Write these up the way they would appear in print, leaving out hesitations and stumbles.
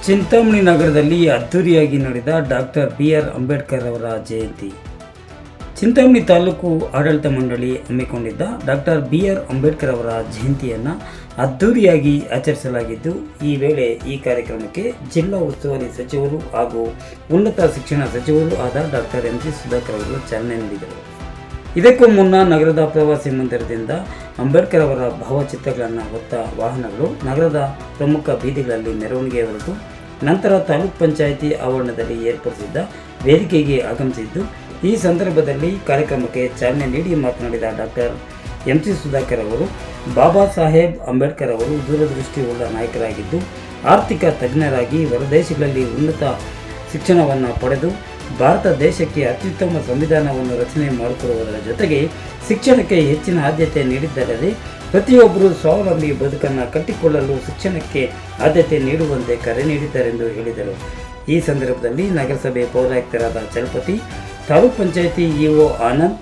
ಚಿಂತಾಮಣಿ ನಗರದಲ್ಲಿ ಅದ್ದೂರಿಯಾಗಿ ನಡೆದ ಡಾಕ್ಟರ್ ಬಿ.ಆರ್. ಅಂಬೇಡ್ಕರ್ ಅವರ ಜಯಂತಿ. ಚಿಂತಾಮಣಿ ತಾಲೂಕು ಆಡಳಿತ ಮಂಡಳಿ ಹಮ್ಮಿಕೊಂಡಿದ್ದ ಡಾಕ್ಟರ್ ಬಿ.ಆರ್. ಅಂಬೇಡ್ಕರ್ ಅವರ ಜಯಂತಿಯನ್ನು ಅದ್ದೂರಿಯಾಗಿ ಆಚರಿಸಲಾಗಿದ್ದು, ಈ ವೇಳೆ ಈ ಕಾರ್ಯಕ್ರಮಕ್ಕೆ ಜಿಲ್ಲಾ ಉಸ್ತುವಾರಿ ಸಚಿವರು ಹಾಗೂ ಉನ್ನತ ಶಿಕ್ಷಣ ಸಚಿವರು ಆದ ಡಾಕ್ಟರ್ ಎಂ.ಸಿ. ಸುಧಾಕರ್ ಅವರು ಚಾಲನೆ ನೀಡಿದರು. ಇದಕ್ಕೂ ಮುನ್ನ ನಗರದ ಪ್ರವಾಸಿ ಮಂದಿರದಿಂದ ಅಂಬೇಡ್ಕರ್ ಅವರ ಭಾವಚಿತ್ರಗಳನ್ನು ಹೊತ್ತ ವಾಹನಗಳು ನಗರದ ಪ್ರಮುಖ ಬೀದಿಗಳಲ್ಲಿ ಮೆರವಣಿಗೆ ಹೊರಟು ನಂತರ ತಾಲೂಕ್ ಪಂಚಾಯಿತಿ ಆವರಣದಲ್ಲಿ ಏರ್ಪಡಿಸಿದ್ದ ವೇದಿಕೆಗೆ ಆಗಮಿಸಿದ್ದು, ಈ ಸಂದರ್ಭದಲ್ಲಿ ಕಾರ್ಯಕ್ರಮಕ್ಕೆ ಚಾಲನೆ ನೀಡಿ ಮಾತನಾಡಿದ ಡಾಕ್ಟರ್ ಎಂ.ಸಿ. ಸುಧಾಕರ್ ಅವರು, ಬಾಬಾ ಸಾಹೇಬ್ ಅಂಬೇಡ್ಕರ್ ಅವರು ದೂರದೃಷ್ಟಿಯುಳ್ಳ ನಾಯಕರಾಗಿದ್ದು, ಆರ್ಥಿಕ ತಜ್ಞರಾಗಿ ಹೊರದೇಶಗಳಲ್ಲಿ ಉನ್ನತ ಶಿಕ್ಷಣವನ್ನು ಪಡೆದು ಭಾರತ ದೇಶಕ್ಕೆ ಅತ್ಯುತ್ತಮ ಸಂವಿಧಾನವನ್ನು ರಚನೆ ಮಾಡಿಕೊಡುವುದರ ಜೊತೆಗೆ ಶಿಕ್ಷಣಕ್ಕೆ ಹೆಚ್ಚಿನ ಆದ್ಯತೆ ನೀಡಿದ್ದಲ್ಲದೆ ಪ್ರತಿಯೊಬ್ಬರೂ ಸ್ವಾವಲಂಬಿ ಬದುಕನ್ನು ಕಟ್ಟಿಕೊಳ್ಳಲು ಶಿಕ್ಷಣಕ್ಕೆ ಆದ್ಯತೆ ನೀಡುವಂತೆ ಕರೆ ನೀಡಿದ್ದಾರೆಂದು ಹೇಳಿದರು. ಈ ಸಂದರ್ಭದಲ್ಲಿ ನಗರಸಭೆ ಪೌರಾಯುಕ್ತರಾದ ಚಲಪತಿ, ತಾಲೂಕ್ ಪಂಚಾಯಿತಿ ಇಒ ಆನಂದ್,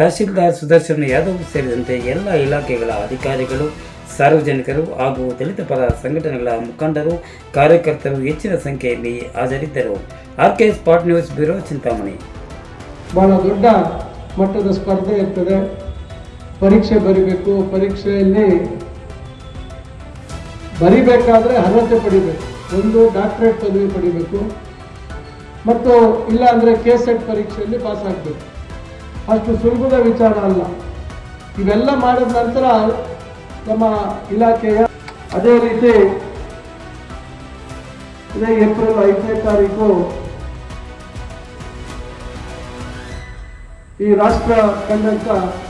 ತಹಶೀಲ್ದಾರ್ ಸುದರ್ಶನ್ ಯಾದವ್ ಸೇರಿದಂತೆ ಎಲ್ಲ ಇಲಾಖೆಗಳ ಅಧಿಕಾರಿಗಳು, ಸಾರ್ವಜನಿಕರು ಹಾಗೂ ದಲಿತ ಪರ ಸಂಘಟನೆಗಳ ಮುಖಂಡರು, ಕಾರ್ಯಕರ್ತರು ಹೆಚ್ಚಿನ ಸಂಖ್ಯೆಯಲ್ಲಿ ಹಾಜರಿದ್ದರು. RK spot news bureau, Chintamani. ಬಹಳ ದೊಡ್ಡ ಮಟ್ಟದ ಸ್ಪರ್ಧೆ ಇರ್ತದೆ. ಪರೀಕ್ಷೆ ಬರಿಬೇಕು. ಪರೀಕ್ಷೆಯಲ್ಲಿ ಬರಿಬೇಕಾದ್ರೆ ಅರ್ಹತೆ ಪಡಿಬೇಕು. ಒಂದು ಡಾಕ್ಟರೇಟ್ ಪದವಿ ಪಡಿಬೇಕು ಮತ್ತು ಇಲ್ಲ ಅಂದರೆ ಕೆಸೆಟ್ ಪರೀಕ್ಷೆಯಲ್ಲಿ ಪಾಸ್ ಆಗಬೇಕು. ಅಷ್ಟು ಸುಲಭದ ವಿಚಾರ ಅಲ್ಲ. ಇವೆಲ್ಲ ಮಾಡಿದ ನಂತರ ನಮ್ಮ ಇಲಾಖೆಯ ಅದೇ ರೀತಿ ಇದೇ ಏಪ್ರಿಲ್ 5ನೇ ತಾರೀಕು ಈ ರಾಷ್ಟ್ರ ಕಂಡಂತ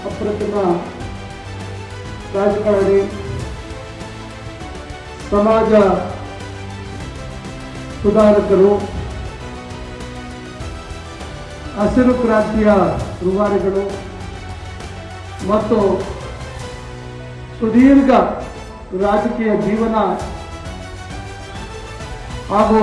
ಅಪ್ರತಿಮ ರಾಜಕಾರಣಿ, ಸಮಾಜ ಸುಧಾರಕರು, ಹಸಿರು ಕ್ರಾಂತಿಯ ರೂವಾರಿಗಳು ಮತ್ತು ಸುದೀರ್ಘ ರಾಜಕೀಯ ಜೀವನ ಹಾಗೂ